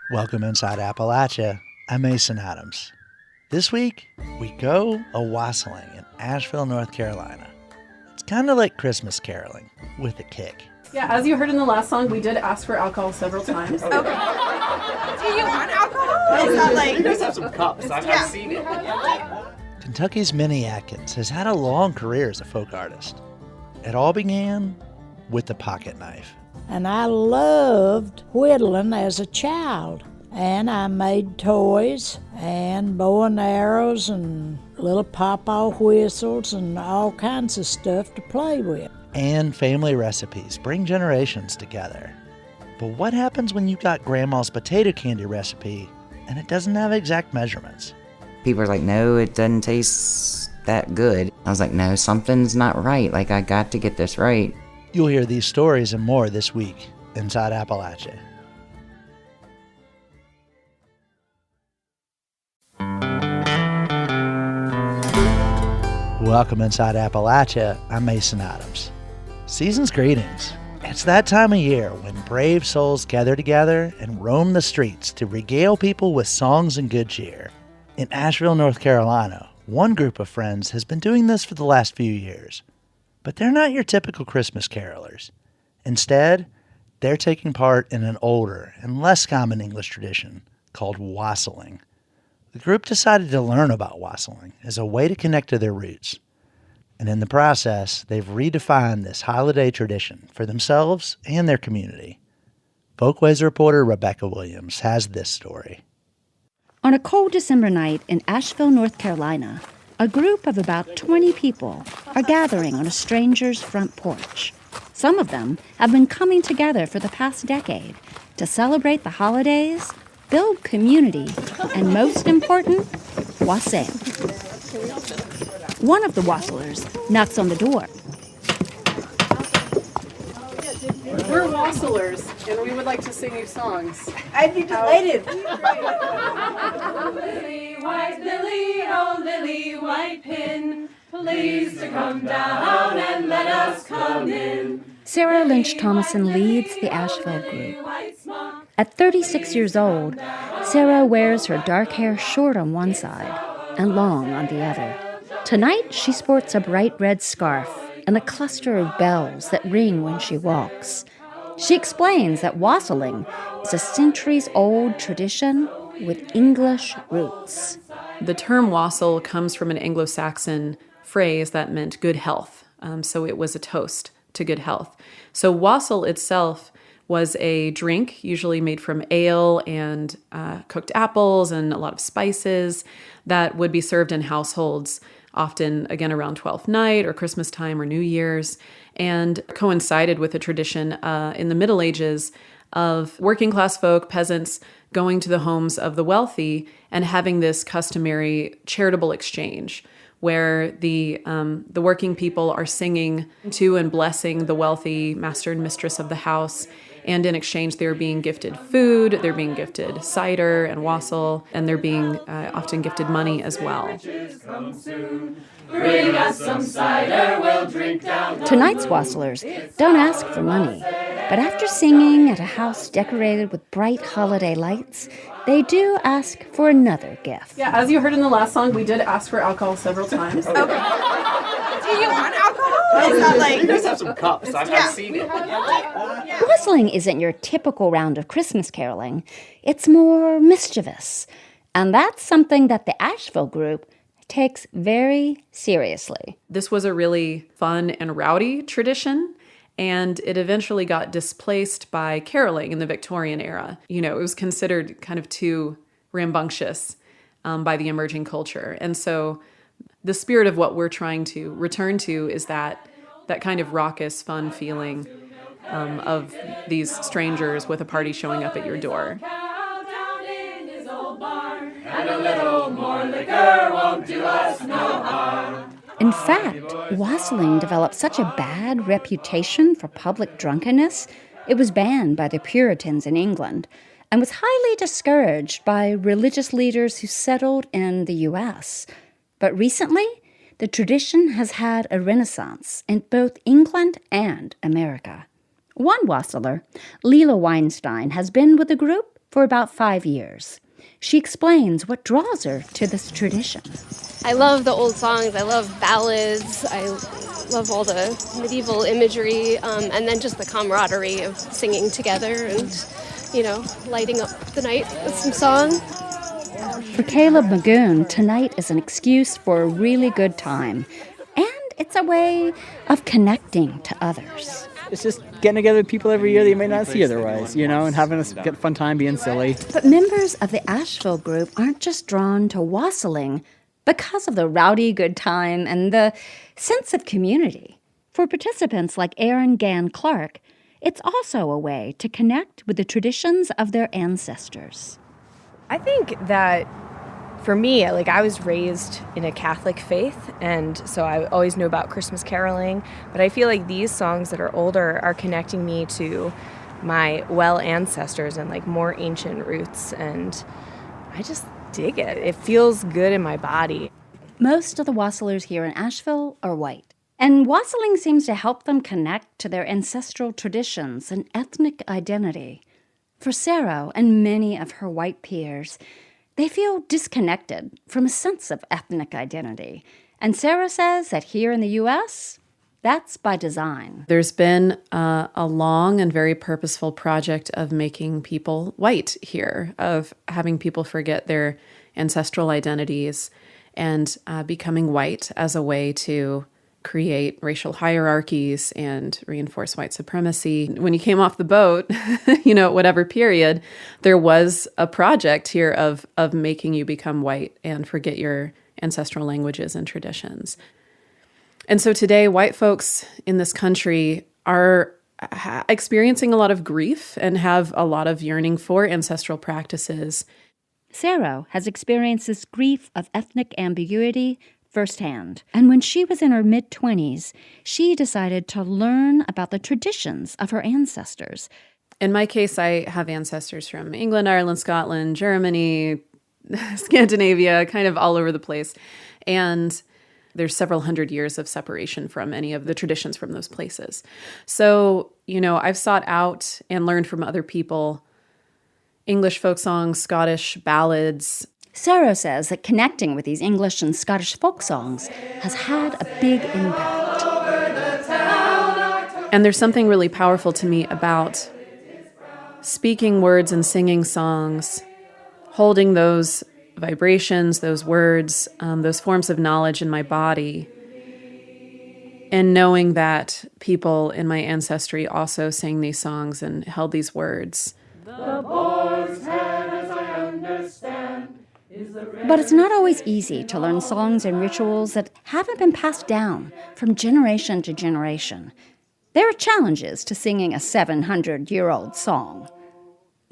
Welcome inside Appalachia. I'm Mason Adams. This week, we go a-wassailing in Asheville, North Carolina. It's kind of like Christmas caroling with a kick. Yeah, as you heard in the last song, we did ask for alcohol several times. Okay. Do you want alcohol? Is that like... You guys have some cups. I've seen it. Kentucky's Minnie Adkins has had a long career as a folk artist. It all began with the pocket knife. And I loved whittling as a child. And I made toys and bow and arrows and little pawpaw whistles and all kinds of stuff to play with. And family recipes bring generations together. But what happens when you got grandma's potato candy recipe and it doesn't have exact measurements? People are like, no, it doesn't taste that good. I was like, no, something's not right. Like, I got to get this right. You'll hear these stories and more this week inside Appalachia. Welcome inside Appalachia. I'm Mason Adams. Season's greetings. It's that time of year when brave souls gather together and roam the streets to regale people with songs and good cheer. In Asheville, North Carolina, one group of friends has been doing this for the last few years. But they're not your typical Christmas carolers. Instead, they're taking part in an older and less common English tradition called wassailing. The group decided to learn about wassailing as a way to connect to their roots. And in the process, they've redefined this holiday tradition for themselves and their community. Folkways reporter Rebecca Williams has this story. On a cold December night in Asheville, North Carolina, a group of about 20 people are gathering on a stranger's front porch. Some of them have been coming together for the past decade to celebrate the holidays, build community, and most important, wassail. One of the wassailers knocks on the door. We're wassailers, and we would like to sing you songs. I'd be delighted. Lily white lily, oh lily white pin, please to come down and let us come in. Sarah Lynch Thomason leads the Asheville group. At 36 years old, Sarah wears her dark hair short on one side and long on the other. Tonight, she sports a bright red scarf and a cluster of bells that ring when she walks. She explains that wassailing is a centuries-old tradition with English roots. The term wassail comes from an Anglo-Saxon phrase that meant good health. So it was a toast to good health. So wassail itself was a drink usually made from ale and cooked apples and a lot of spices that would be served in households, often, again, around Twelfth Night or Christmas time or New Year's, and coincided with a tradition in the Middle Ages of working class folk, peasants, going to the homes of the wealthy and having this customary charitable exchange where the working people are singing to and blessing the wealthy master and mistress of the house. And in exchange, they're being gifted food, they're being gifted cider and wassail, and they're being often gifted money as well. Bring us some cider, we'll drink down. Tonight's wassailers don't ask for money, but after singing at a house decorated with bright holiday lights, they do ask for another gift. Yeah, as you heard in the last song, we did ask for alcohol several times. Okay. Do you want alcohol? Is that like... You guys have some cups. I've seen it. Whistling isn't your typical round of Christmas caroling. It's more mischievous. And that's something that the Asheville group takes very seriously. This was a really fun and rowdy tradition, and it eventually got displaced by caroling in the Victorian era. You know, it was considered kind of too rambunctious by the emerging culture. And so the spirit of what we're trying to return to is that kind of raucous, fun feeling of these strangers with a party showing up at your door. And a little more liquor won't do us no harm. In fact, wassailing developed such a bad reputation for public drunkenness, it was banned by the Puritans in England and was highly discouraged by religious leaders who settled in the U.S. But recently, the tradition has had a renaissance in both England and America. One wassailer, Leela Weinstein, has been with the group for about 5 years. She explains what draws her to this tradition. I love the old songs. I love ballads. I love all the medieval imagery, and then just the camaraderie of singing together and, lighting up the night with some song. For Caleb Magoon, tonight is an excuse for a really good time. And it's a way of connecting to others. It's just getting together with people every year that you may not see otherwise, and having a fun time being silly. But members of the Asheville group aren't just drawn to wassailing because of the rowdy good time and the sense of community. For participants like Aaron Gann Clark, it's also a way to connect with the traditions of their ancestors. I think that for me, I was raised in a Catholic faith, and so I always knew about Christmas caroling, but I feel like these songs that are older are connecting me to my ancestors and more ancient roots, and I just dig it. It feels good in my body. Most of the wassailers here in Asheville are white, and wassailing seems to help them connect to their ancestral traditions and ethnic identity. For Sarah and many of her white peers, they feel disconnected from a sense of ethnic identity. And Sarah says that here in the U.S., that's by design. There's been a long and very purposeful project of making people white here, of having people forget their ancestral identities and becoming white as a way to create racial hierarchies and reinforce white supremacy. When you came off the boat, whatever period, there was a project here of making you become white and forget your ancestral languages and traditions. And so today, white folks in this country are experiencing a lot of grief and have a lot of yearning for ancestral practices. Sarah has experienced this grief of ethnic ambiguity firsthand. And when she was in her mid-20s, she decided to learn about the traditions of her ancestors. In my case, I have ancestors from England, Ireland, Scotland, Germany, Scandinavia, kind of all over the place. And there's several hundred years of separation from any of the traditions from those places. So, I've sought out and learned from other people English folk songs, Scottish ballads. Sarah says that connecting with these English and Scottish folk songs has had a big impact. And there's something really powerful to me about speaking words and singing songs, holding those vibrations, those words, those forms of knowledge in my body, and knowing that people in my ancestry also sang these songs and held these words. The boar's head, as I understand, But it's not always easy to learn songs and rituals that haven't been passed down from generation to generation. There are challenges to singing a 700-year-old song.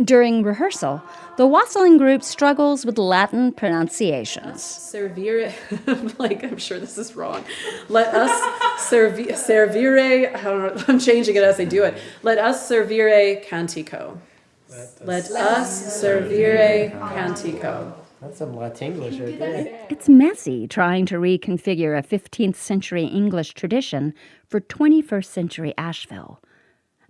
During rehearsal, the wassailing group struggles with Latin pronunciations. Servire, I'm sure this is wrong. Let us servire, I don't know, I'm changing it as I do it. Let us servire cantico. Let us servire cantico. That's some Latinglish right there. It's messy trying to reconfigure a 15th century English tradition for 21st century Asheville.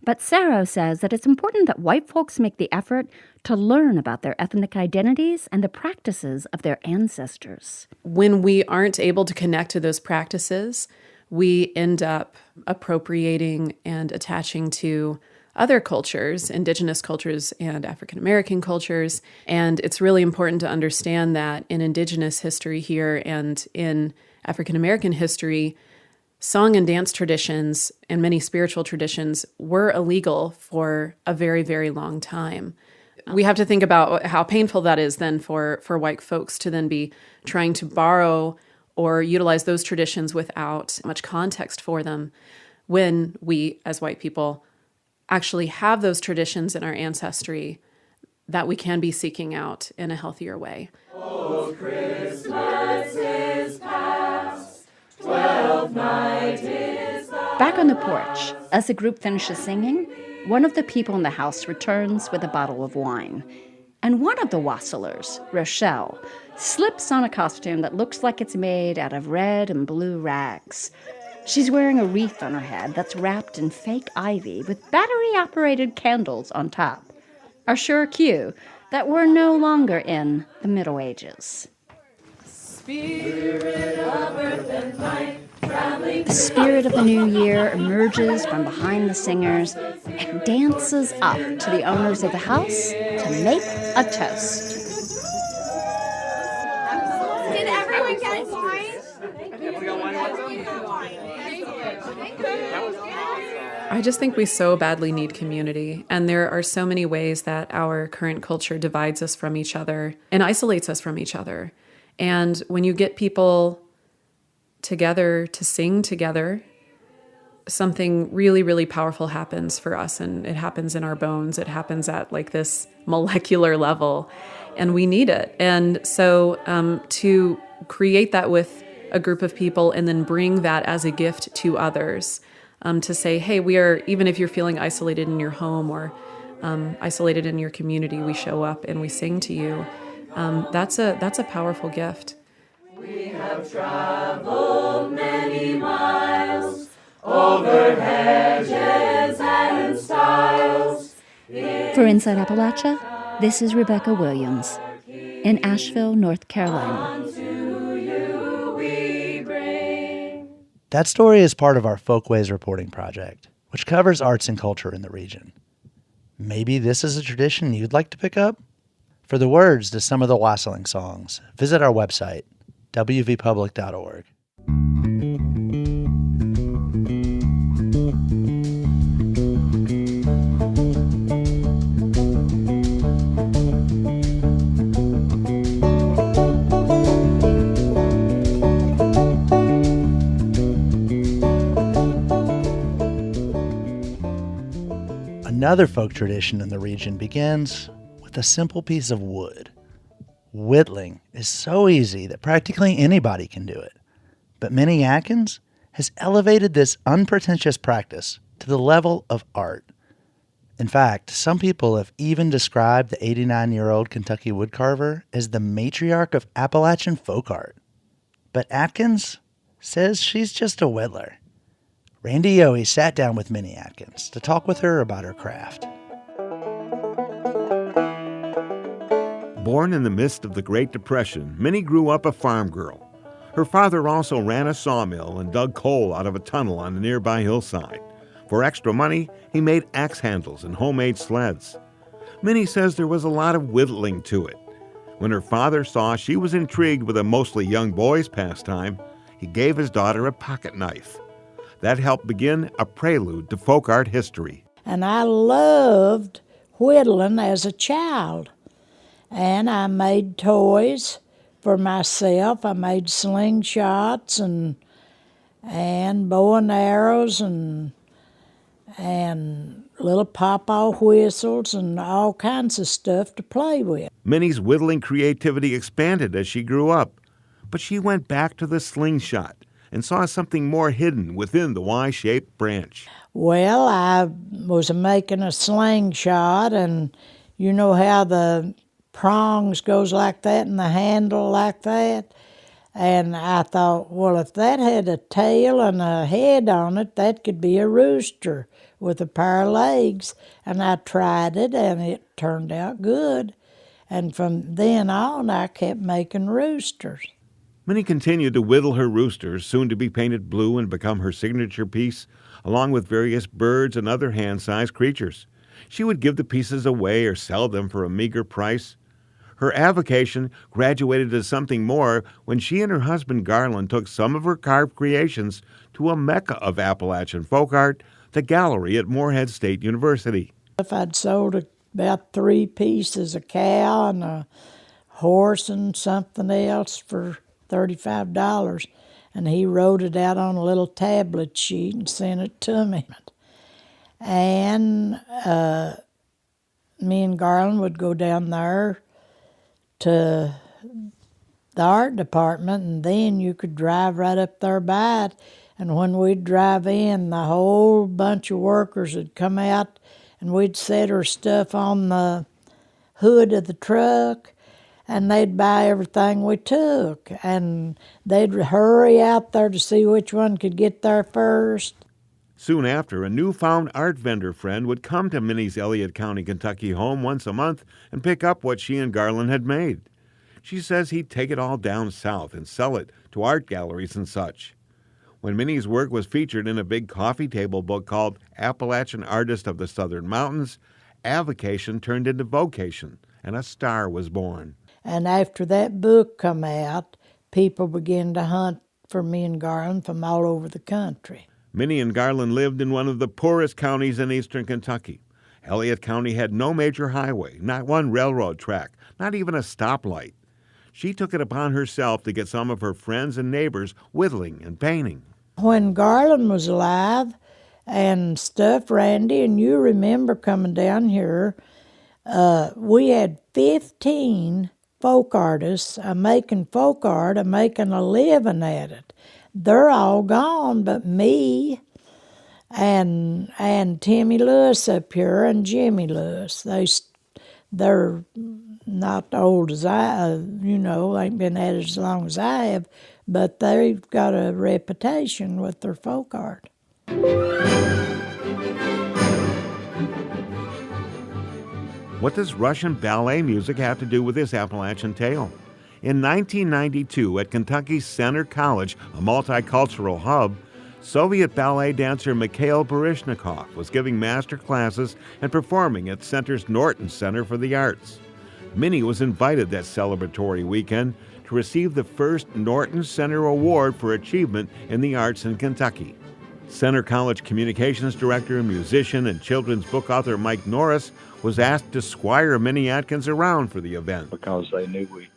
But Sarah says that it's important that white folks make the effort to learn about their ethnic identities and the practices of their ancestors. When we aren't able to connect to those practices, we end up appropriating and attaching to other cultures, indigenous cultures and African American cultures. And it's really important to understand that in indigenous history here and in African American history, song and dance traditions and many spiritual traditions were illegal for a very, very long time. We have to think about how painful that is then for white folks to then be trying to borrow or utilize those traditions without much context for them when we, as white people, actually have those traditions in our ancestry that we can be seeking out in a healthier way. Oh, Christmas is past, 12th night is the... Back on the porch, as the group finishes singing, one of the people in the house returns with a bottle of wine. And one of the wassailers, Rochelle, slips on a costume that looks like it's made out of red and blue rags. She's wearing a wreath on her head that's wrapped in fake ivy with battery-operated candles on top. are sure a cue that we're no longer in the Middle Ages. Spirit of earth and night, traveling. The spirit of the new year emerges from behind the singers and dances up to the owners of the house to make a toast. Did everyone get wine? I just think we so badly need community, and there are so many ways that our current culture divides us from each other and isolates us from each other. And when you get people together to sing together, something really, really powerful happens for us, and it happens in our bones. It happens at like this molecular level, and we need it. And so to create that with a group of people and then bring that as a gift to others, to say, hey, we are, even if you're feeling isolated in your home or isolated in your community, we show up and we sing to you. That's a powerful gift. We have traveled many miles over hedges and stiles. For Inside Appalachia, this is Rebecca Williams in Asheville, North Carolina. That story is part of our Folkways reporting project, which covers arts and culture in the region. Maybe this is a tradition you'd like to pick up? For the words to some of the wassailing songs, visit our website, wvpublic.org. Another folk tradition in the region begins with a simple piece of wood. Whittling is so easy that practically anybody can do it. But Minnie Adkins has elevated this unpretentious practice to the level of art. In fact, some people have even described the 89-year-old Kentucky woodcarver as the matriarch of Appalachian folk art. But Adkins says she's just a whittler. Randy Yohe sat down with Minnie Adkins to talk with her about her craft. Born in the midst of the Great Depression, Minnie grew up a farm girl. Her father also ran a sawmill and dug coal out of a tunnel on a nearby hillside. For extra money, he made axe handles and homemade sleds. Minnie says there was a lot of whittling to it. When her father saw she was intrigued with a mostly young boy's pastime, he gave his daughter a pocket knife. That helped begin a prelude to folk art history. And I loved whittling as a child. And I made toys for myself. I made slingshots and bow and arrows and little pawpaw whistles and all kinds of stuff to play with. Minnie's whittling creativity expanded as she grew up, but she went back to the slingshot and saw something more hidden within the Y-shaped branch. Well, I was making a slingshot, and you know how the prongs goes like that and the handle like that? And I thought, well, if that had a tail and a head on it, that could be a rooster with a pair of legs. And I tried it, and it turned out good. And from then on, I kept making roosters. Minnie continued to whittle her roosters, soon to be painted blue and become her signature piece, along with various birds and other hand-sized creatures. She would give the pieces away or sell them for a meager price. Her avocation graduated to something more when she and her husband Garland took some of her carved creations to a mecca of Appalachian folk art, the gallery at Morehead State University. If I'd sold about 3 pieces, a cow and a horse and something else for $35, and he wrote it out on a little tablet sheet and sent it to me. And me and Garland would go down there to the art department, and then you could drive right up there by it. And when we'd drive in, the whole bunch of workers would come out, and we'd set our stuff on the hood of the truck, and they'd buy everything we took. And they'd hurry out there to see which one could get there first. Soon after, a newfound art vendor friend would come to Minnie's Elliott County, Kentucky home once a month and pick up what she and Garland had made. She says he'd take it all down south and sell it to art galleries and such. When Minnie's work was featured in a big coffee table book called Appalachian Artist of the Southern Mountains, avocation turned into vocation, and a star was born. And after that book come out, people began to hunt for me and Garland from all over the country. Minnie and Garland lived in one of the poorest counties in eastern Kentucky. Elliott County had no major highway, not one railroad track, not even a stoplight. She took it upon herself to get some of her friends and neighbors whittling and painting. When Garland was alive and stuff, Randy, and you remember coming down here, we had 15 folk artists making folk art, making a living at it. They're all gone, but me and Timmy Lewis up here and Jimmy Lewis. They're not old as I, ain't been at it as long as I have, but they've got a reputation with their folk art. What does Russian ballet music have to do with this Appalachian tale? In 1992, at Kentucky's Center College, a multicultural hub, Soviet ballet dancer Mikhail Baryshnikov was giving master classes and performing at Center's Norton Center for the Arts. Minnie was invited that celebratory weekend to receive the first Norton Center Award for Achievement in the Arts in Kentucky. Center College Communications Director, musician, and children's book author Mike Norris was asked to squire Minnie Adkins around for the event. Because they knew we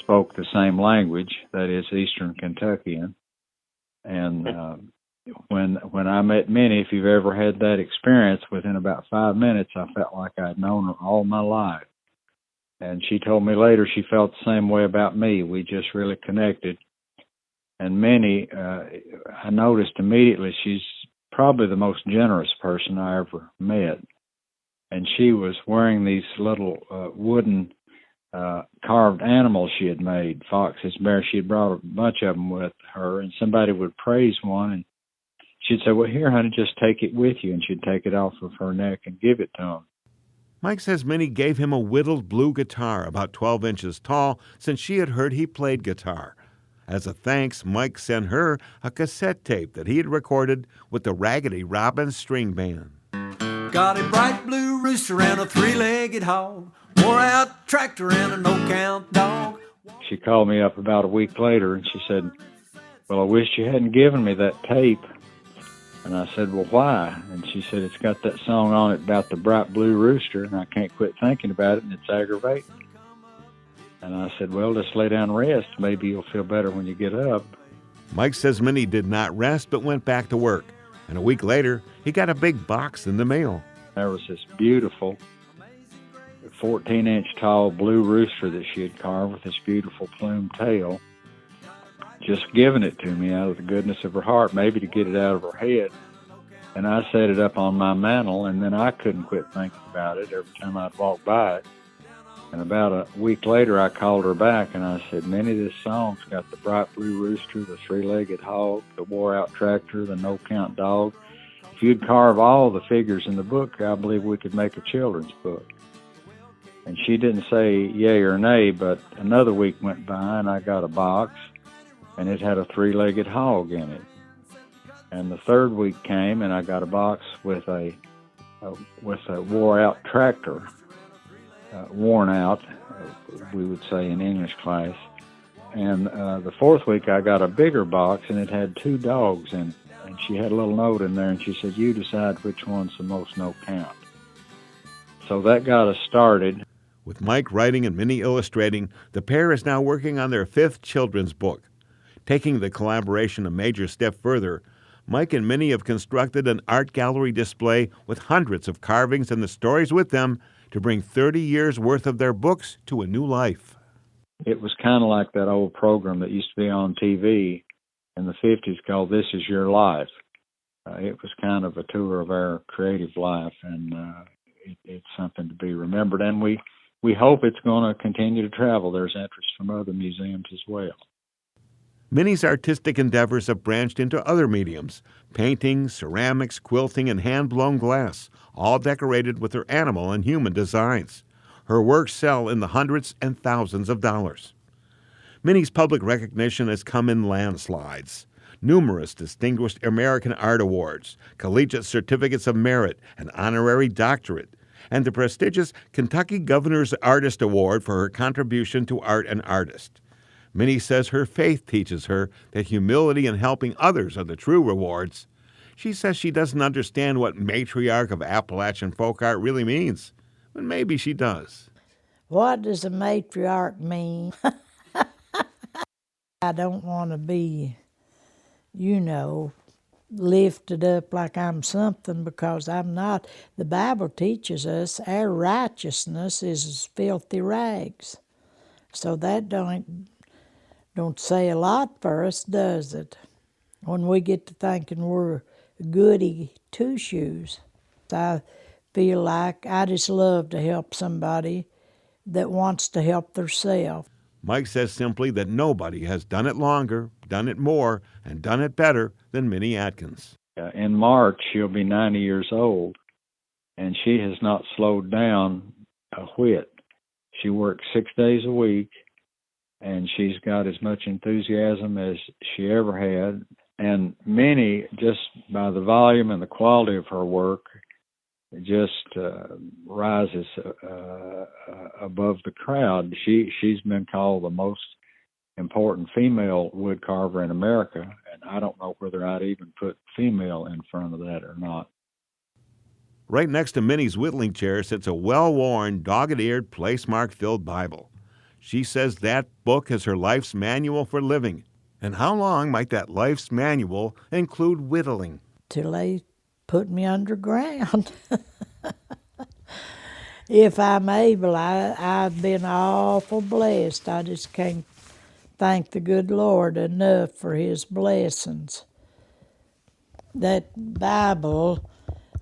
spoke the same language, that is Eastern Kentuckian. And when I met Minnie, if you've ever had that experience, within about 5 minutes, I felt like I'd known her all my life. And she told me later she felt the same way about me. We just really connected. And Minnie, I noticed immediately she's probably the most generous person I ever met. And she was wearing these little wooden carved animals she had made, foxes, bears. She had brought a bunch of them with her, and somebody would praise one, and she'd say, well, here, honey, just take it with you. And she'd take it off of her neck and give it to him. Mike says Minnie gave him a whittled blue guitar about 12 inches tall since she had heard he played guitar. As a thanks, Mike sent her a cassette tape that he had recorded with the Raggedy Robin String Band. Got a bright blue rooster and a three-legged hog, wore-out tractor and a no-count dog. She called me up about a week later and she said, well, I wish you hadn't given me that tape. And I said, well, why? And she said, it's got that song on it about the bright blue rooster, and I can't quit thinking about it, and it's aggravating. And I said, well, just lay down and rest. Maybe you'll feel better when you get up. Mike says Minnie did not rest but went back to work. And a week later, he got a big box in the mail. There was this beautiful 14-inch tall blue rooster that she had carved with this beautiful plumed tail, just giving it to me out of the goodness of her heart, maybe to get it out of her head. And I set it up on my mantle, and then I couldn't quit thinking about it every time I'd walk by it. And about a week later, I called her back, and I said, Minnie, this song's got the bright blue rooster, the three-legged hog, the wore-out tractor, the no-count dog. If you'd carve all the figures in the book, I believe we could make a children's book. And she didn't say yay or nay, but another week went by, and I got a box, and it had a three-legged hog in it. And the third week came, and I got a box with a wore-out tractor, worn out, we would say in English class. And the fourth week, I got a bigger box, and it had 2 dogs in it. And she had a little note in there, and she said, you decide which one's the most no count. So that got us started. With Mike writing and Minnie illustrating, the pair is now working on their 5th children's book. Taking the collaboration a major step further, Mike and Minnie have constructed an art gallery display with hundreds of carvings and the stories with them to bring 30 years' worth of their books to a new life. It was kind of like that old program that used to be on TV in the 50s called This Is Your Life. It was kind of a tour of our creative life, and it's something to be remembered. And we hope it's going to continue to travel. There's interest from other museums as well. Minnie's artistic endeavors have branched into other mediums, Paintings, ceramics, quilting, and hand-blown glass, all decorated with her animal and human designs. Her works sell in the hundreds and thousands of dollars. Minnie's public recognition has come in landslides. Numerous distinguished American art awards, collegiate certificates of merit, an honorary doctorate, and the prestigious Kentucky Governor's Artist Award for her contribution to art and artist. Minnie says her faith teaches her that humility and helping others are the true rewards. She says she doesn't understand what matriarch of Appalachian folk art really means, but maybe she does. What does a matriarch mean? I don't want to be, lifted up like I'm something, because I'm not. The Bible teaches us our righteousness is as filthy rags. So that don't say a lot for us, does it? When we get to thinking we're goody two-shoes. I feel like I just love to help somebody that wants to help themselves. Mike says simply that nobody has done it longer, done it more, and done it better than Minnie Adkins. In March, she'll be 90 years old, and she has not slowed down a whit. She works 6 days a week, and she's got as much enthusiasm as she ever had. And Minnie, just by the volume and the quality of her work, just rises above the crowd. She's been called the most important female wood carver in America, and I don't know whether I'd even put female in front of that or not. Right next to Minnie's whittling chair sits a well-worn, dog-eared, place-mark-filled Bible. She says that book is her life's manual for living. And how long might that life's manual include whittling? Till they put me underground. If I'm able, I've been awful blessed. I just can't thank the good Lord enough for His blessings. That Bible,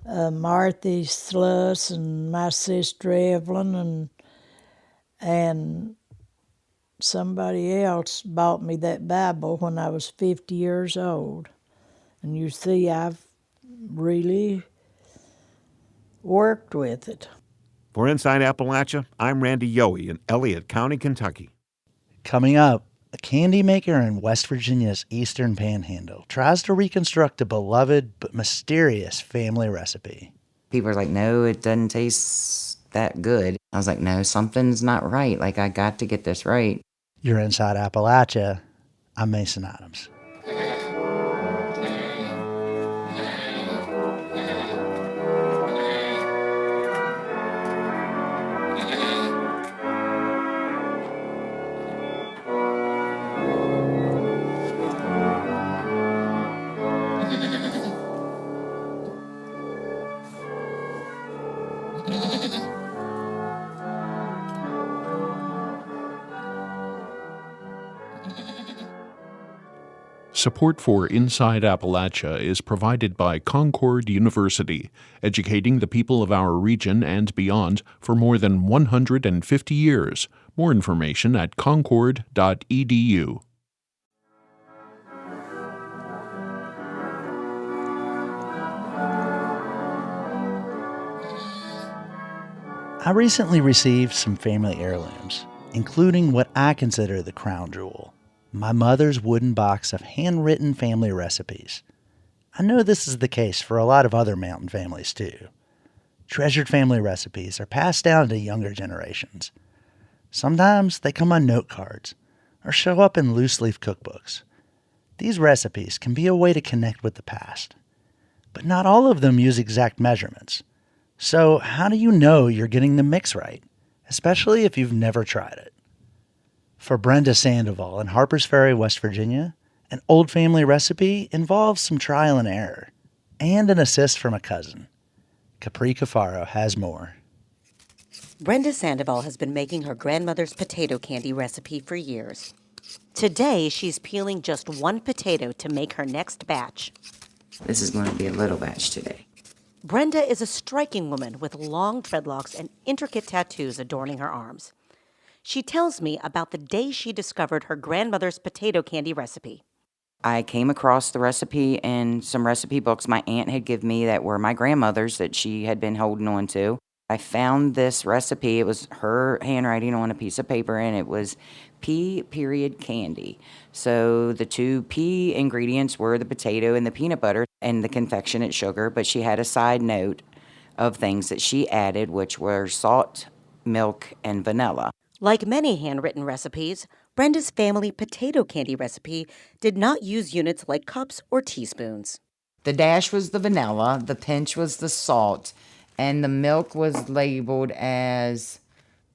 Marthy Sluss and my sister Evelyn and somebody else bought me that Bible when I was 50 years old. And you see, I've really worked with it. For Inside Appalachia, I'm Randy Yohe in Elliott County, Kentucky. Coming up, a candy maker in West Virginia's Eastern Panhandle tries to reconstruct a beloved but mysterious family recipe. People are like, no, it doesn't taste that good. I was like, no, something's not right. Like, I got to get this right. You're Inside Appalachia. I'm Mason Adams. Support for Inside Appalachia is provided by Concord University, educating the people of our region and beyond for more than 150 years. More information at concord.edu. I recently received some family heirlooms, including what I consider the crown jewel. My mother's wooden box of handwritten family recipes. I know this is the case for a lot of other mountain families too. Treasured family recipes are passed down to younger generations. Sometimes they come on note cards or show up in loose-leaf cookbooks. These recipes can be a way to connect with the past, but not all of them use exact measurements. So how do you know you're getting the mix right, especially if you've never tried it? For Brenda Sandoval in Harpers Ferry, West Virginia, an old family recipe involves some trial and error, and an assist from a cousin. Capri Cafaro has more. Brenda Sandoval has been making her grandmother's potato candy recipe for years. Today, she's peeling just one potato to make her next batch. This is going to be a little batch today. Brenda is a striking woman with long dreadlocks and intricate tattoos adorning her arms. She tells me about the day she discovered her grandmother's potato candy recipe. I came across the recipe in some recipe books my aunt had given me that were my grandmother's that she had been holding on to. I found this recipe. It was her handwriting on a piece of paper, and it was pea period candy. So the two pea ingredients were the potato and the peanut butter and the confectionate sugar, but she had a side note of things that she added, which were salt, milk, and vanilla. Like many handwritten recipes, Brenda's family potato candy recipe did not use units like cups or teaspoons. The dash was the vanilla, the pinch was the salt, and the milk was labeled as,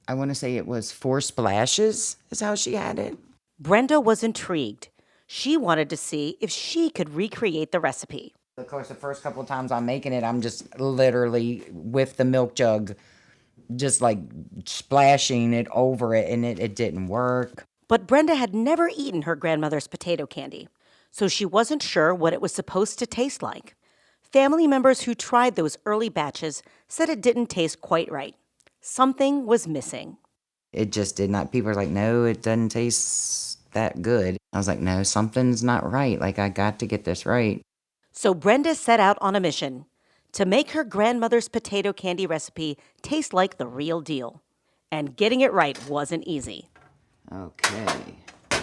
I want to say it was 4 splashes, is how she had it. Brenda was intrigued. She wanted to see if she could recreate the recipe. Of course, the first couple of times I'm making it, I'm just literally with the milk jug, just like splashing it over it, and it didn't work. But Brenda had never eaten her grandmother's potato candy, so she wasn't sure what it was supposed to taste like. Family members who tried those early batches said it didn't taste quite right. Something was missing. It just did not. People were like, no, it doesn't taste that good. I was like, no, something's not right. Like, I got to get this right. So Brenda set out on a mission to make her grandmother's potato candy recipe taste like the real deal. And getting it right wasn't easy. Okay.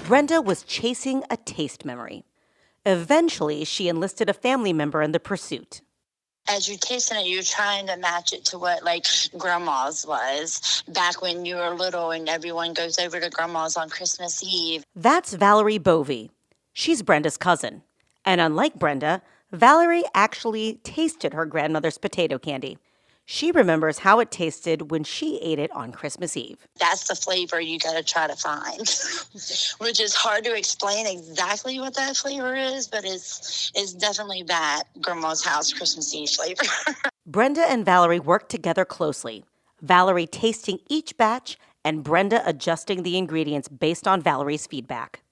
Brenda was chasing a taste memory. Eventually, she enlisted a family member in the pursuit. As you're tasting it, you're trying to match it to what, like, Grandma's was back when you were little and everyone goes over to Grandma's on Christmas Eve. That's Valerie Bovey. She's Brenda's cousin. And unlike Brenda, Valerie actually tasted her grandmother's potato candy. She remembers how it tasted when she ate it on Christmas Eve. That's the flavor you got to try to find, which is hard to explain exactly what that flavor is, but it's definitely that Grandma's house Christmas Eve flavor. Brenda and Valerie worked together closely, Valerie tasting each batch and Brenda adjusting the ingredients based on Valerie's feedback.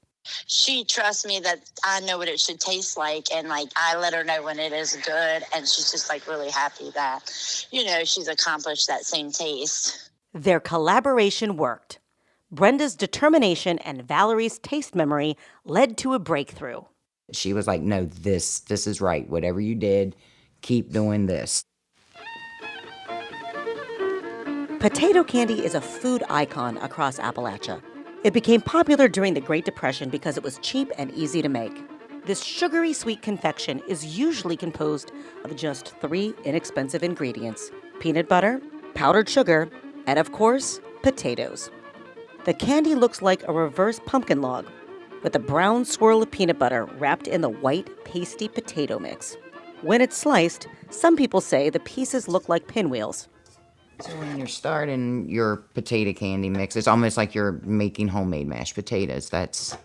She trusts me that I know what it should taste like, and like I let her know when it is good, and she's just like really happy that, she's accomplished that same taste. Their collaboration worked. Brenda's determination and Valerie's taste memory led to a breakthrough. She was like, no, this is right. Whatever you did, keep doing this. Potato candy is a food icon across Appalachia. It became popular during the Great Depression because it was cheap and easy to make. This sugary sweet confection is usually composed of just 3 inexpensive ingredients: peanut butter, powdered sugar, and of course, potatoes. The candy looks like a reverse pumpkin log with a brown swirl of peanut butter wrapped in the white, pasty potato mix. When it's sliced, some people say the pieces look like pinwheels. So when you're starting your potato candy mix, it's almost like you're making homemade mashed potatoes. That's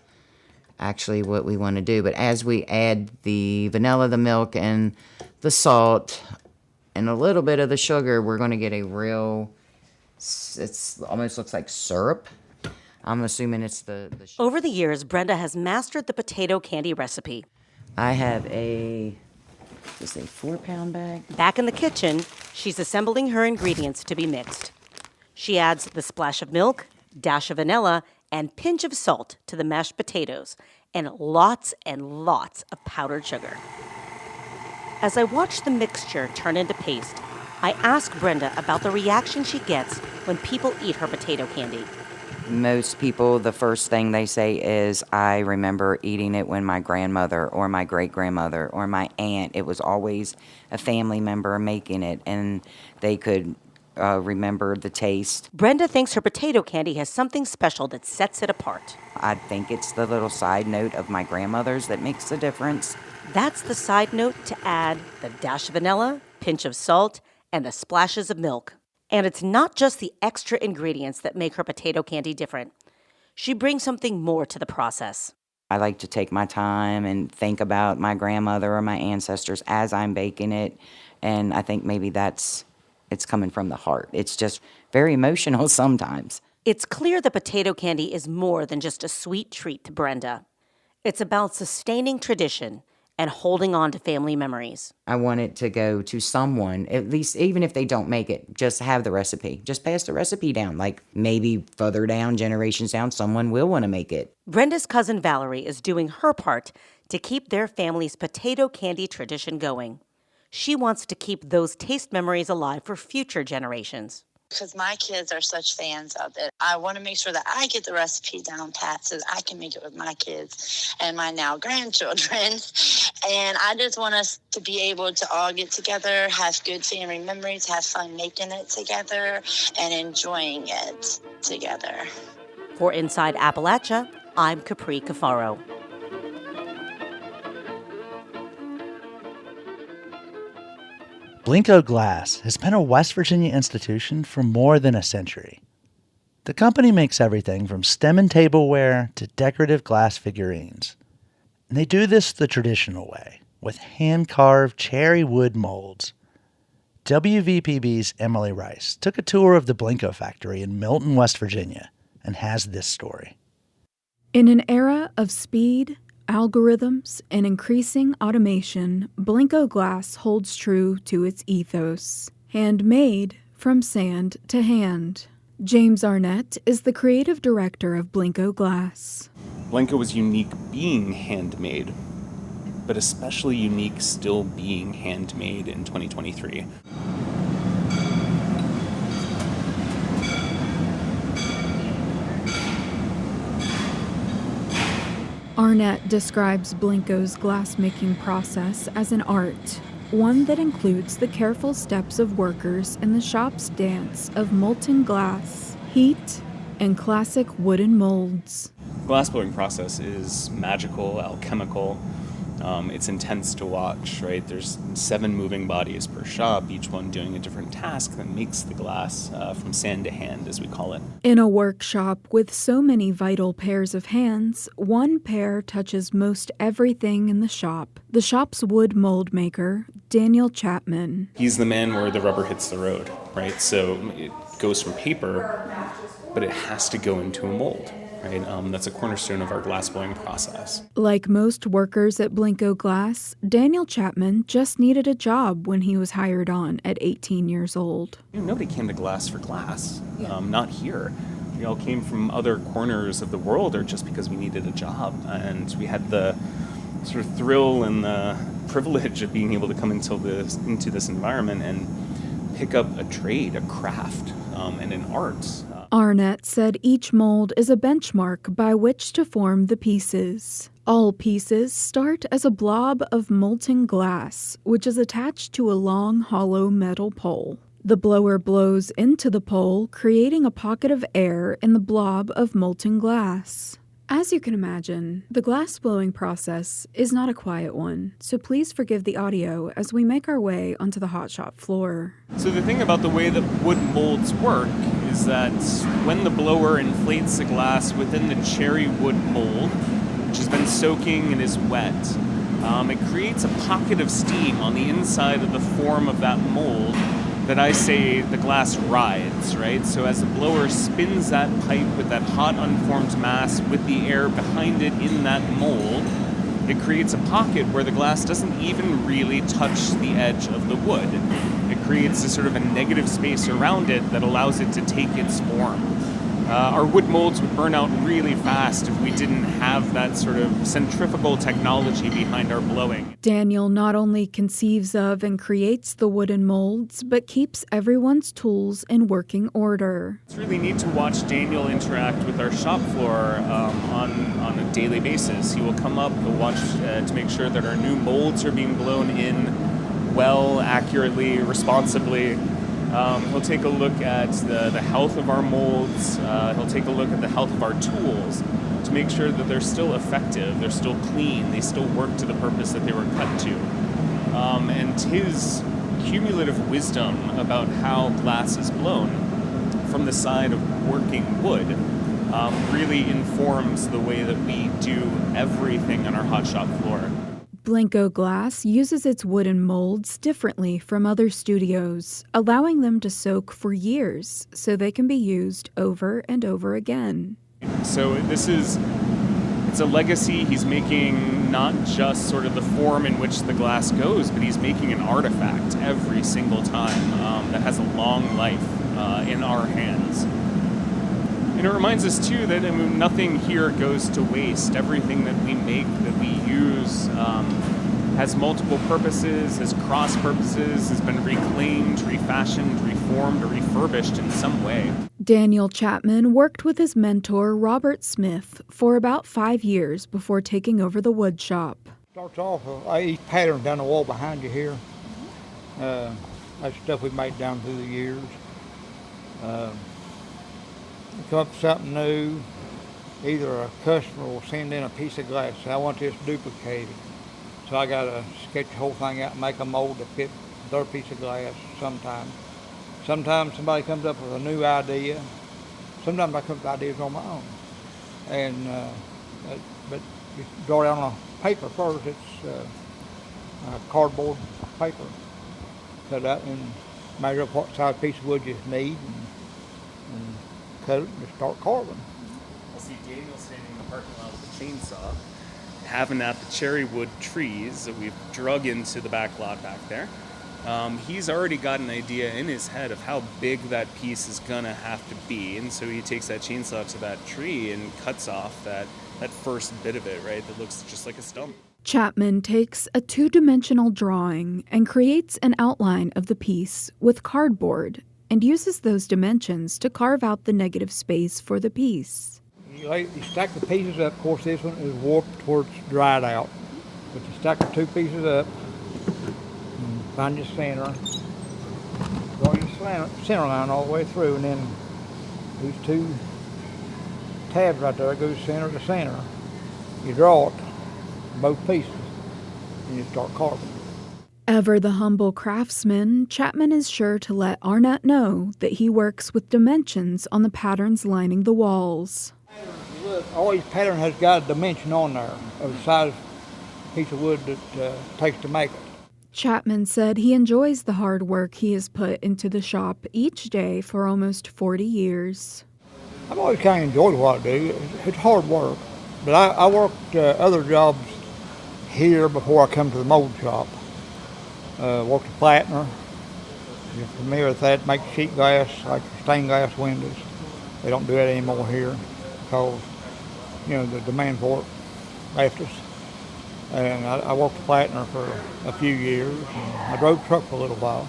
actually what we want to do. But as we add the vanilla, the milk, and the salt, and a little bit of the sugar, we're going to get a real, it almost looks like syrup. I'm assuming it's the sugar. Over the years, Brenda has mastered the potato candy recipe. I have a 4-pound bag. Back in the kitchen, she's assembling her ingredients to be mixed. She adds the splash of milk, dash of vanilla, and pinch of salt to the mashed potatoes, and lots of powdered sugar. As I watch the mixture turn into paste, I ask Brenda about the reaction she gets when people eat her potato candy. Most people, the first thing they say is, I remember eating it when my grandmother or my great-grandmother or my aunt, it was always a family member making it, and they could remember the taste. Brenda thinks her potato candy has something special that sets it apart. I think it's the little side note of my grandmother's that makes the difference. That's the side note to add the dash of vanilla, pinch of salt, and the splashes of milk. And it's not just the extra ingredients that make her potato candy different. She brings something more to the process. I like to take my time and think about my grandmother or my ancestors as I'm baking it. And I think maybe it's coming from the heart. It's just very emotional sometimes. It's clear the potato candy is more than just a sweet treat to Brenda. It's about sustaining tradition and holding on to family memories. I want it to go to someone, at least even if they don't make it, just have the recipe. Just pass the recipe down. Like maybe further down, generations down, someone will want to make it. Brenda's cousin Valerie is doing her part to keep their family's potato candy tradition going. She wants to keep those taste memories alive for future generations. Because my kids are such fans of it. I want to make sure that I get the recipe down pat so that I can make it with my kids and my now grandchildren. And I just want us to be able to all get together, have good family memories, have fun making it together, and enjoying it together. For Inside Appalachia, I'm Capri Cafaro. Blinko Glass has been a West Virginia institution for more than a century. The company makes everything from stem and tableware to decorative glass figurines. And they do this the traditional way, with hand-carved cherry wood molds. WVPB's Emily Rice took a tour of the Blinko factory in Milton, West Virginia, and has this story. In an era of speed, algorithms, and increasing automation, Blinko Glass holds true to its ethos. Handmade from sand to hand. James Arnett is the creative director of Blinko Glass. Blinko was unique being handmade, but especially unique still being handmade in 2023. Arnett describes Blinko's glass-making process as an art, one that includes the careful steps of workers in the shop's dance of molten glass, heat, and classic wooden molds. The glassblowing process is magical, alchemical. It's intense to watch, right? There's 7 moving bodies per shop, each one doing a different task that makes the glass from sand to hand, as we call it. In a workshop with so many vital pairs of hands, one pair touches most everything in the shop. The shop's wood mold maker, Daniel Chapman. He's the man where the rubber hits the road, right? So it goes from paper, but it has to go into a mold. Right? That's a cornerstone of our glassblowing process. Like most workers at Blinko Glass, Daniel Chapman just needed a job when he was hired on at 18 years old. Nobody came to glass for glass, not here. We all came from other corners of the world or just because we needed a job. And we had the sort of thrill and the privilege of being able to come into this environment and pick up a trade, a craft, and an art. Arnett said each mold is a benchmark by which to form the pieces. All pieces start as a blob of molten glass, which is attached to a long, hollow metal pole. The blower blows into the pole, creating a pocket of air in the blob of molten glass. As you can imagine, the glass blowing process is not a quiet one, so please forgive the audio as we make our way onto the hot shop floor. So the thing about the way that wood molds work is that when the blower inflates the glass within the cherry wood mold, which has been soaking and is wet, it creates a pocket of steam on the inside of the form of that mold that I say the glass rides, right? So as the blower spins that pipe with that hot unformed mass with the air behind it in that mold, it creates a pocket where the glass doesn't even really touch the edge of the wood. It creates a sort of a negative space around it that allows it to take its form. Our wood molds would burn out really fast if we didn't have that sort of centrifugal technology behind our blowing. Daniel not only conceives of and creates the wooden molds, but keeps everyone's tools in working order. It's really neat to watch Daniel interact with our shop floor on a daily basis. He will come up, he'll watch to make sure that our new molds are being blown in well, accurately, responsibly. He'll take a look at the health of our molds. He'll take a look at the health of our tools to make sure that they're still effective, they're still clean, they still work to the purpose that they were cut to. And his cumulative wisdom about how glass is blown from the side of working wood really informs the way that we do everything on our hot shop floor. Blinko Glass uses its wooden molds differently from other studios, allowing them to soak for years so they can be used over and over again. So it's a legacy. He's making not just sort of the form in which the glass goes, but he's making an artifact every single time that has a long life in our hands. And it reminds us, too, that nothing here goes to waste. Everything that we make, that we use, has multiple purposes, has cross purposes, has been reclaimed, refashioned, reformed, or refurbished in some way. Daniel Chapman worked with his mentor, Robert Smith, for about 5 years before taking over the wood shop. Starts off each pattern down the wall behind you here. That's stuff we made down through the years. You come up with something new, either a customer will send in a piece of glass, say, I want this duplicated. So I got to sketch the whole thing out and make a mold to fit their piece of glass sometimes. Sometimes somebody comes up with a new idea. Sometimes I come up with ideas on my own. And but you draw it on a paper first. It's cardboard paper. Cut out and measure up what size piece of wood you need and cut it and just start carving. I'll see Daniel standing in the parking lot with a chainsaw, having at the cherry wood trees that we've drug into the back lot back there. He's already got an idea in his head of how big that piece is gonna have to be, and so he takes that chainsaw to that tree and cuts off that first bit of it, right, that looks just like a stump. Chapman takes a two-dimensional drawing and creates an outline of the piece with cardboard and uses those dimensions to carve out the negative space for the piece. You stack the pieces up. Of course, this one is warped towards dried out. But you stack the two pieces up, and find your center, draw your center line all the way through, and then these two tabs right there goes center to center. You draw it, both pieces, and you start carving. Ever the humble craftsman, Chapman is sure to let Arnett know that he works with dimensions on the patterns lining the walls. Look, all each pattern has got a dimension on there of the size piece of wood that takes to make it. Chapman said he enjoys the hard work he has put into the shop each day for almost 40 years. I've always kind of enjoyed what I do. It's hard work. But I worked other jobs here before I come to the mold shop. Worked at Flatner. You're familiar with that, make sheet glass, like stained glass windows. They don't do that anymore here because, the demand for it left us. And I worked at Flatner for a few years. And I drove truck for a little while.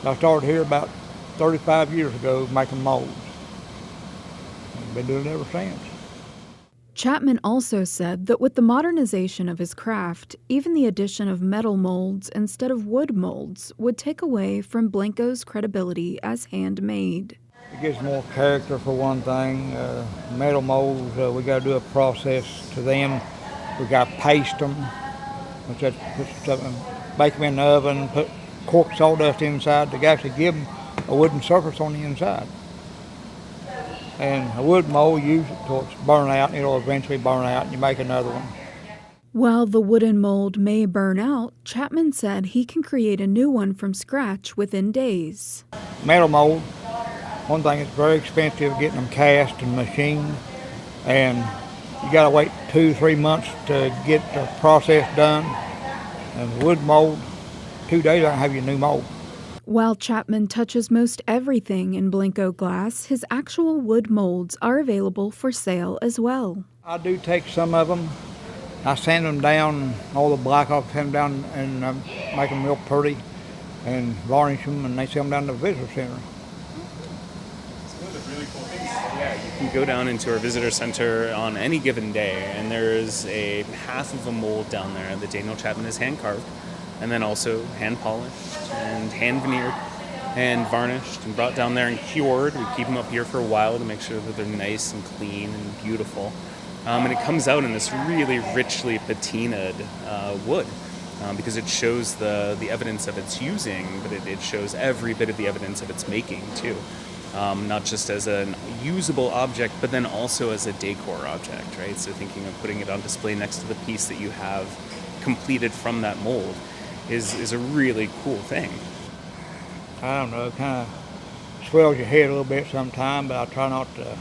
I started here about 35 years ago making molds. I've been doing it ever since. Chapman also said that with the modernization of his craft, even the addition of metal molds instead of wood molds would take away from Blanco's credibility as handmade. It gives more character for one thing. Metal molds, we got to do a process to them. We got to paste them, which that's put stuff in, bake them in the oven, put cork sawdust inside to actually give them a wooden surface on the inside. And a wood mold, you use it till it's burn out, and it'll eventually burn out, and you make another one. While the wooden mold may burn out, Chapman said he can create a new one from scratch within days. Metal mold, one thing, it's very expensive getting them cast and machined, and you got to wait 2-3 months to get the process done. And wood mold, 2 days I can have you a new mold. While Chapman touches most everything in Blanco glass, his actual wood molds are available for sale as well. I do take some of them. I sand them down, all the black off, sand them down and make them real pretty and varnish them, and they sell them down to the visitor center. One of the really cool things, you can go down into our visitor center on any given day, and there's a half of a mold down there that Daniel Chapman has hand carved, and then also hand polished and hand veneered and varnished and brought down there and cured. We keep them up here for a while to make sure that they're nice and clean and beautiful. And it comes out in this really richly patinaed wood because it shows the evidence of its using, but it shows every bit of the evidence of its making too. Not just as a usable object, but then also as a decor object, right? So thinking of putting it on display next to the piece that you have completed from that mold is a really cool thing. I don't know, it kind of swells your head a little bit sometimes, but I try not to.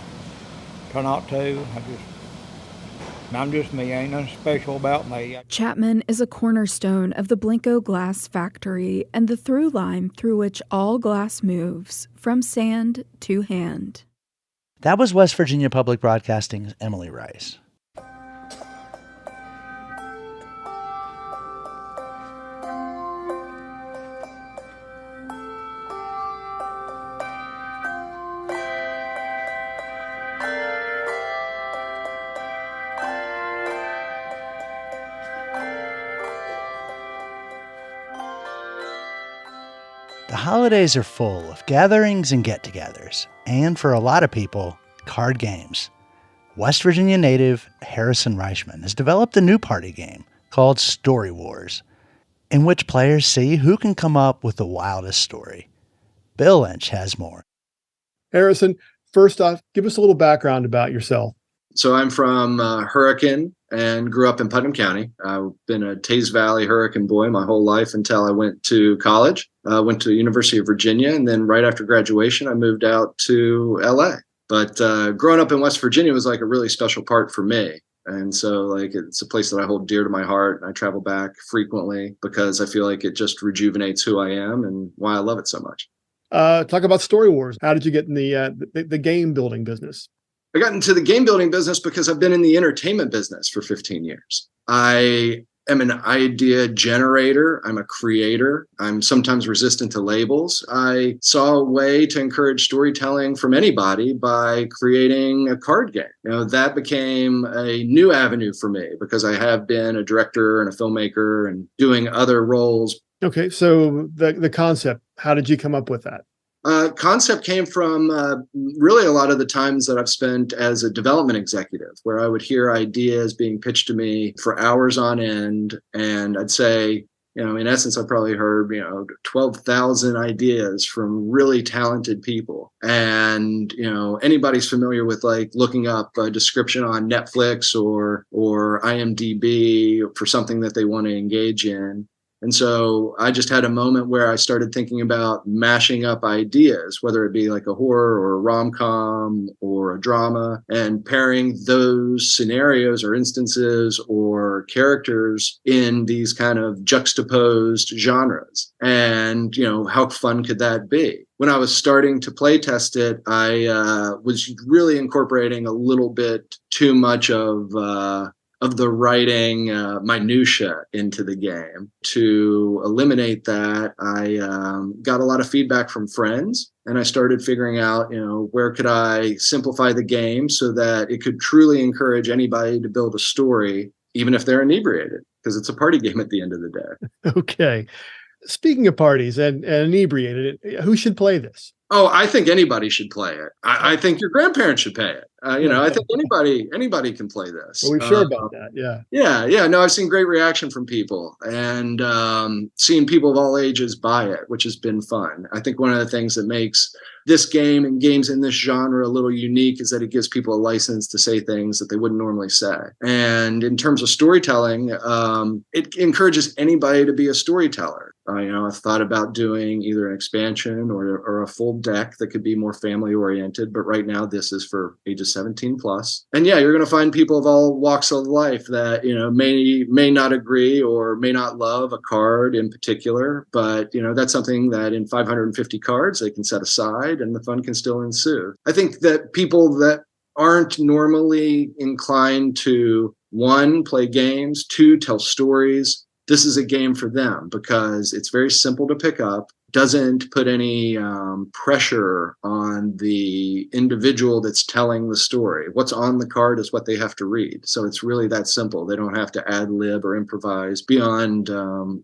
I'm just me, ain't nothing special about me. Chapman is a cornerstone of the Blanco glass factory and the through line through which all glass moves, from sand to hand. That was West Virginia Public Broadcasting's Emily Rice. The holidays are full of gatherings and get-togethers, and for a lot of people, card games. West Virginia native Harrison Reichman has developed a new party game called Story Wars, in which players see who can come up with the wildest story. Bill Lynch has more. Harrison, first off, give us a little background about yourself. So I'm from Hurricane and grew up in Putnam County. I've been a Teays Valley Hurricane boy my whole life until I went to college. Went to the University of Virginia, and then right after graduation, I moved out to LA. But growing up in West Virginia was like a really special part for me. And so like it's a place that I hold dear to my heart, and I travel back frequently because I feel like it just rejuvenates who I am and why I love it so much. Talk about Story Wars. How did you get in the game building business? I got into the game building business because I've been in the entertainment business for 15 years. I am an idea generator. I'm a creator. I'm sometimes resistant to labels. I saw a way to encourage storytelling from anybody by creating a card game. That became a new avenue for me because I have been a director and a filmmaker and doing other roles. Okay, so the concept, how did you come up with that? Concept came from really a lot of the times that I've spent as a development executive, where I would hear ideas being pitched to me for hours on end. And I'd say, in essence, I've probably heard, 12,000 ideas from really talented people. And, anybody's familiar with like looking up a description on Netflix or IMDb for something that they want to engage in. And so I just had a moment where I started thinking about mashing up ideas, whether it be like a horror or a rom-com or a drama, and pairing those scenarios or instances or characters in these kind of juxtaposed genres. And, how fun could that be? When I was starting to play test it, I was really incorporating a little bit too much of the writing minutia into the game. To eliminate that, I got a lot of feedback from friends, and I started figuring out, where could I simplify the game so that it could truly encourage anybody to build a story, even if they're inebriated, because it's a party game at the end of the day. Okay. Speaking of parties and inebriated, who should play this? Oh, I think anybody should play it. I think your grandparents should play it. I think anybody can play this. Are we sure about that? Yeah. Yeah. No, I've seen great reaction from people, and seen people of all ages buy it, which has been fun. I think one of the things that makes this game and games in this genre a little unique is that it gives people a license to say things that they wouldn't normally say. And in terms of storytelling, it encourages anybody to be a storyteller. I've thought about doing either an expansion or a full deck that could be more family oriented, but right now this is for ages 17 plus. And yeah, you're going to find people of all walks of life that, may not agree or may not love a card in particular, but that's something that in 550 cards they can set aside and the fun can still ensue. I think that people that aren't normally inclined to, one, play games, two, tell stories, this is a game for them because it's very simple to pick up, doesn't put any pressure on the individual that's telling the story. What's on the card is what they have to read. So it's really that simple. They don't have to ad lib or improvise beyond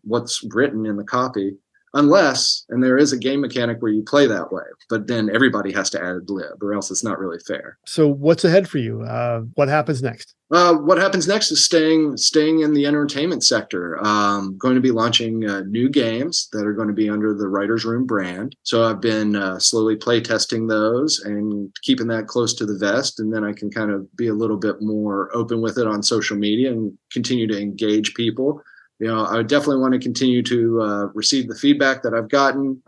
what's written in the copy. Unless, and there is a game mechanic where you play that way, but then everybody has to ad lib or else it's not really fair. So what's ahead for you? What happens next? What happens next is staying in the entertainment sector. Going to be launching new games that are going to be under the Writer's Room brand. So I've been slowly play testing those and keeping that close to the vest. And then I can kind of be a little bit more open with it on social media and continue to engage people. I would definitely want to continue to receive the feedback that I've gotten,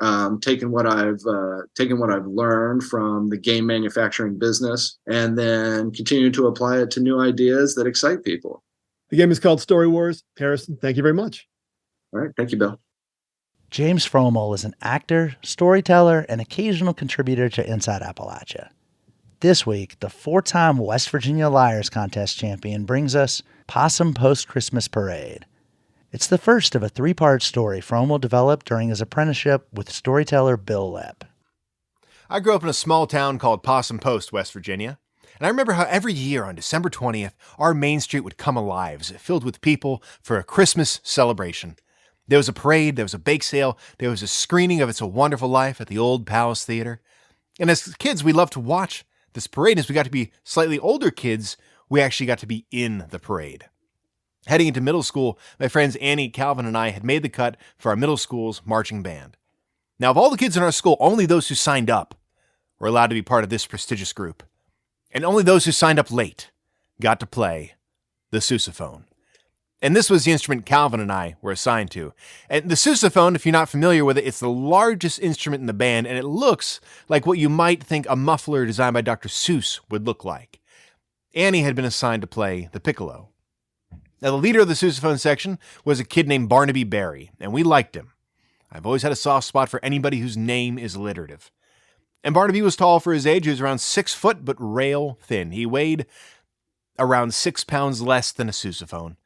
taking what I've learned from the game manufacturing business, and then continue to apply it to new ideas that excite people. The game is called Story Wars. Harrison, thank you very much. All right. Thank you, Bill. James Fromel is an actor, storyteller, and occasional contributor to Inside Appalachia. this week, the 4-time West Virginia Liars Contest champion brings us Possum Post-Christmas Parade. It's the first of a 3-part story Fromwell developed during his apprenticeship with storyteller Bill Lepp. I grew up in a small town called Possum Post, West Virginia. And I remember how every year on December 20th, our main street would come alive as it filled with people for a Christmas celebration. There was a parade, there was a bake sale, there was a screening of It's a Wonderful Life at the Old Palace Theater. And as kids, we loved to watch this parade. As we got to be slightly older kids, we actually got to be in the parade. Heading into middle school, my friends Annie, Calvin, and I had made the cut for our middle school's marching band. Now, of all the kids in our school, only those who signed up were allowed to be part of this prestigious group. And only those who signed up late got to play the sousaphone. And this was the instrument Calvin and I were assigned to. And the sousaphone, if you're not familiar with it, it's the largest instrument in the band, and it looks like what you might think a muffler designed by Dr. Seuss would look like. Annie had been assigned to play the piccolo. Now, the leader of the sousaphone section was a kid named Barnaby Berry, and we liked him. I've always had a soft spot for anybody whose name is alliterative. And Barnaby was tall for his age. He was around 6 foot, but rail thin. He weighed around 6 pounds less than a sousaphone.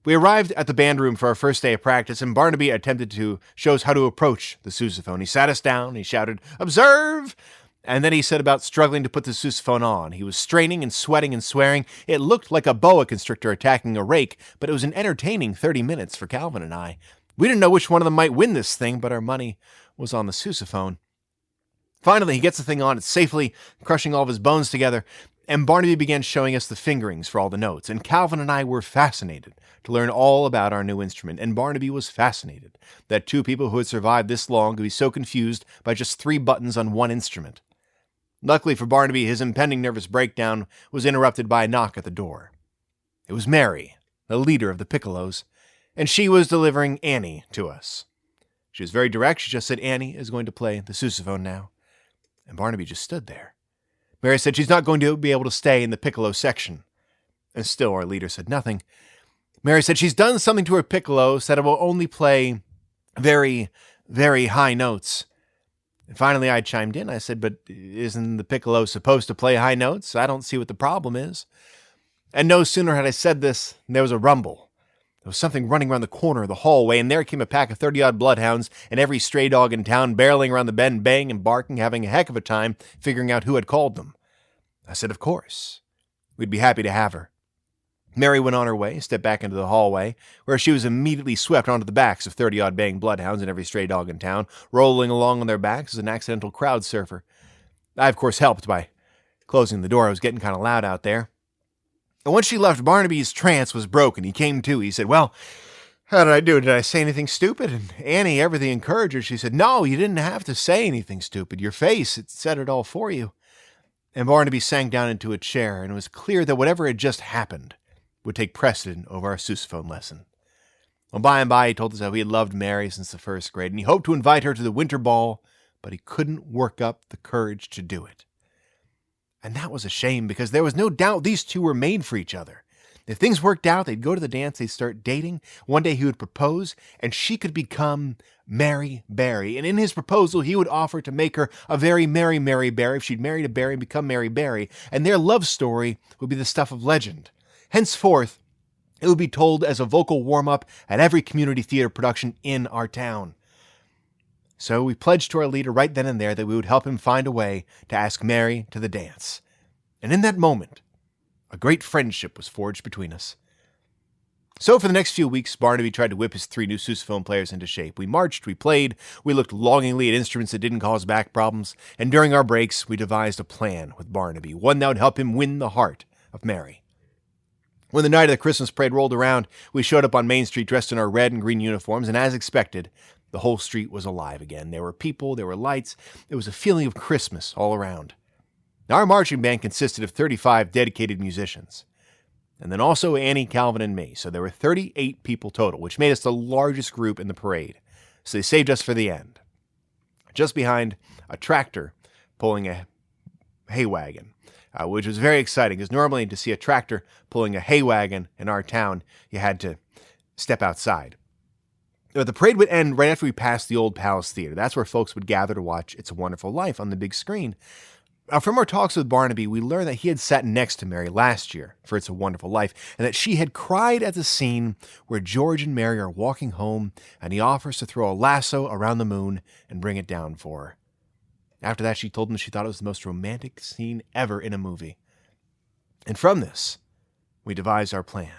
We arrived at the band room for our first day of practice, and Barnaby attempted to show us how to approach the sousaphone. He sat us down, he shouted, "Observe!" And then he set about struggling to put the sousaphone on. He was straining and sweating and swearing. It looked like a boa constrictor attacking a rake, but it was an entertaining 30 minutes for Calvin and I. We didn't know which one of them might win this thing, but our money was on the sousaphone. Finally, he gets the thing on it safely, crushing all of his bones together, and Barnaby began showing us the fingerings for all the notes, and Calvin and I were fascinated to learn all about our new instrument, and Barnaby was fascinated that 2 people who had survived this long could be so confused by just 3 buttons on one instrument. Luckily for Barnaby, his impending nervous breakdown was interrupted by a knock at the door. It was Mary, the leader of the piccolos, and she was delivering Annie to us. She was very direct. She just said, "Annie is going to play the sousaphone now." And Barnaby just stood there. Mary said she's not going to be able to stay in the piccolo section. And still our leader said nothing. Mary said she's done something to her piccolo, said it will only play very, very high notes. And finally I chimed in. I said, "But isn't the piccolo supposed to play high notes? I don't see what the problem is." And no sooner had I said this than there was a rumble. There was something running around the corner of the hallway, and there came a pack of 30-odd bloodhounds and every stray dog in town barreling around the bend, baying and barking, having a heck of a time figuring out who had called them. I said, of course. We'd be happy to have her. Mary went on her way, stepped back into the hallway, where she was immediately swept onto the backs of 30-odd baying bloodhounds and every stray dog in town, rolling along on their backs as an accidental crowd surfer. I, of course, helped by closing the door. It was getting kind of loud out there. And once she left, Barnaby's trance was broken. He came to. He said, "Well, how did I do? Did I say anything stupid?" And Annie, everything encouraged her. She said, "No, you didn't have to say anything stupid. Your face, it said it all for you." And Barnaby sank down into a chair, and it was clear that whatever had just happened would take precedent over our sousaphone lesson. Well, by and by, he told us how he had loved Mary since the first grade, and he hoped to invite her to the winter ball, but he couldn't work up the courage to do it. And that was a shame, because there was no doubt these two were made for each other. If things worked out, they'd go to the dance, they'd start dating. One day he would propose, and she could become Mary Berry. And in his proposal, he would offer to make her a very merry Mary Berry if she'd married a Berry and become Mary Berry. And their love story would be the stuff of legend. Henceforth, it would be told as a vocal warm-up at every community theater production in our town. So we pledged to our leader right then and there that we would help him find a way to ask Mary to the dance. And in that moment, a great friendship was forged between us. So for the next few weeks, Barnaby tried to whip his 3 new sousaphone players into shape. We marched, we played, we looked longingly at instruments that didn't cause back problems, and during our breaks, we devised a plan with Barnaby, one that would help him win the heart of Mary. When the night of the Christmas parade rolled around, we showed up on Main Street dressed in our red and green uniforms, and as expected, the whole street was alive again. There were people, there were lights, there was a feeling of Christmas all around. Our marching band consisted of 35 dedicated musicians, and then also Annie, Calvin, and me, so there were 38 people total, which made us the largest group in the parade, so they saved us for the end. Just behind a tractor pulling a hay wagon, which was very exciting, because normally to see a tractor pulling a hay wagon in our town, you had to step outside. But the parade would end right after we passed the Old Palace Theater. That's where folks would gather to watch It's a Wonderful Life on the big screen. From our talks with Barnaby, we learned that he had sat next to Mary last year for It's a Wonderful Life, and that she had cried at the scene where George and Mary are walking home, and he offers to throw a lasso around the moon and bring it down for her. After that, she told him she thought it was the most romantic scene ever in a movie. And from this, we devised our plan.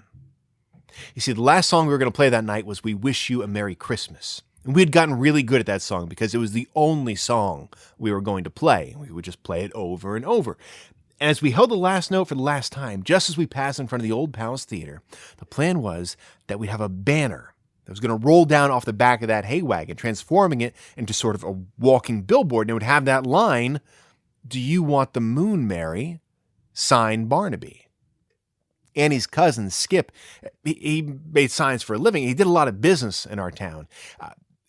You see, the last song we were going to play that night was We Wish You a Merry Christmas. And we had gotten really good at that song because it was the only song we were going to play. We would just play it over and over. And as we held the last note for the last time, just as we passed in front of the Old Palace Theater, the plan was that we'd have a banner that was going to roll down off the back of that hay wagon, transforming it into sort of a walking billboard. And it would have that line, "Do you want the moon, Mary? Signed Barnaby." Annie's cousin, Skip, he made signs for a living. He did a lot of business in our town.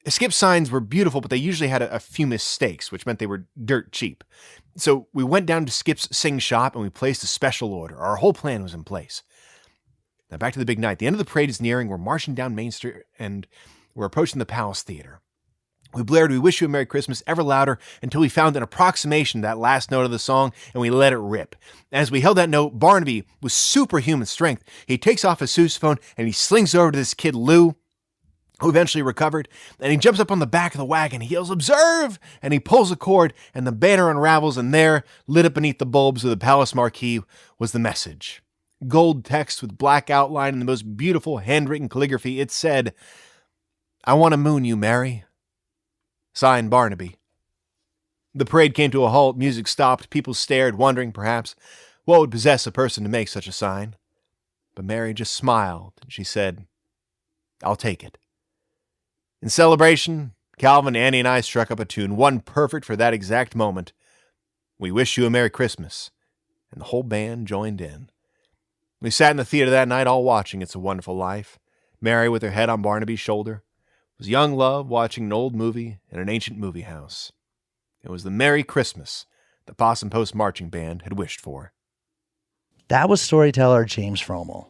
Skip's signs were beautiful, but they usually had a few mistakes, which meant they were dirt cheap. So we went down to Skip's sing shop and we placed a special order. Our whole plan was in place. Now back to the big night. The end of the parade is nearing. We're marching down Main Street and we're approaching the Palace Theater. We blared We Wish You a Merry Christmas ever louder until we found an approximation of that last note of the song, and we let it rip. As we held that note, Barnaby, with superhuman strength, he takes off his sousaphone and he slings over to this kid, Lou, who eventually recovered, and he jumps up on the back of the wagon. He yells, "Observe!" And he pulls a cord, and the banner unravels, and there, lit up beneath the bulbs of the palace marquee, was the message. Gold text with black outline and the most beautiful handwritten calligraphy. It said, "I want to moon you, Mary. Signed, Barnaby." The parade came to a halt. Music stopped. People stared, wondering, perhaps, what would possess a person to make such a sign. But Mary just smiled, and she said, "I'll take it." In celebration, Calvin, Annie, and I struck up a tune, one perfect for that exact moment. We Wish You a Merry Christmas, and the whole band joined in. We sat in the theater that night all watching It's a Wonderful Life, Mary with her head on Barnaby's shoulder. It was young love watching an old movie in an ancient movie house. It was the Merry Christmas the Possum Post Marching Band had wished for. That was storyteller James Frommel.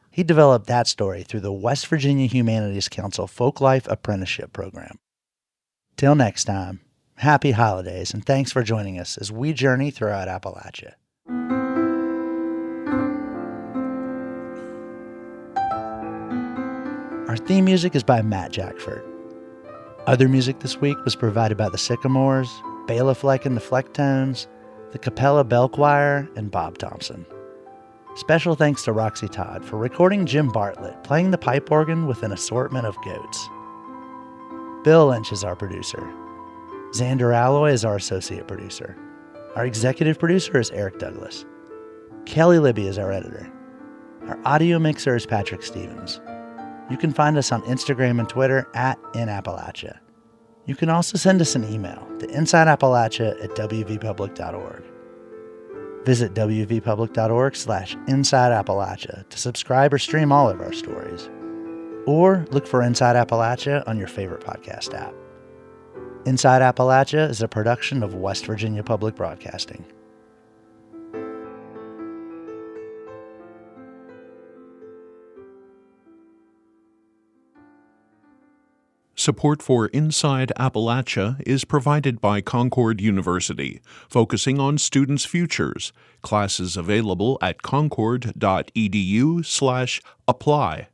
He developed that story through the West Virginia Humanities Council Folklife Apprenticeship Program. Till next time, happy holidays, and thanks for joining us as we journey throughout Appalachia. Our theme music is by Matt Jackford. Other music this week was provided by the Sycamores, Bela Fleck and the Flecktones, the Capella Bell Choir, and Bob Thompson. Special thanks to Roxy Todd for recording Jim Bartlett playing the pipe organ with an assortment of goats. Bill Lynch is our producer. Xander Alloy is our associate producer. Our executive producer is Eric Douglas. Kelly Libby is our editor. Our audio mixer is Patrick Stevens. You can find us on Instagram and Twitter @InAppalachia. You can also send us an email to insideappalachia@wvpublic.org. Visit wvpublic.org/InsideAppalachia to subscribe or stream all of our stories. Or look for Inside Appalachia on your favorite podcast app. Inside Appalachia is a production of West Virginia Public Broadcasting. Support for Inside Appalachia is provided by Concord University, focusing on students' futures. Classes available at concord.edu/apply.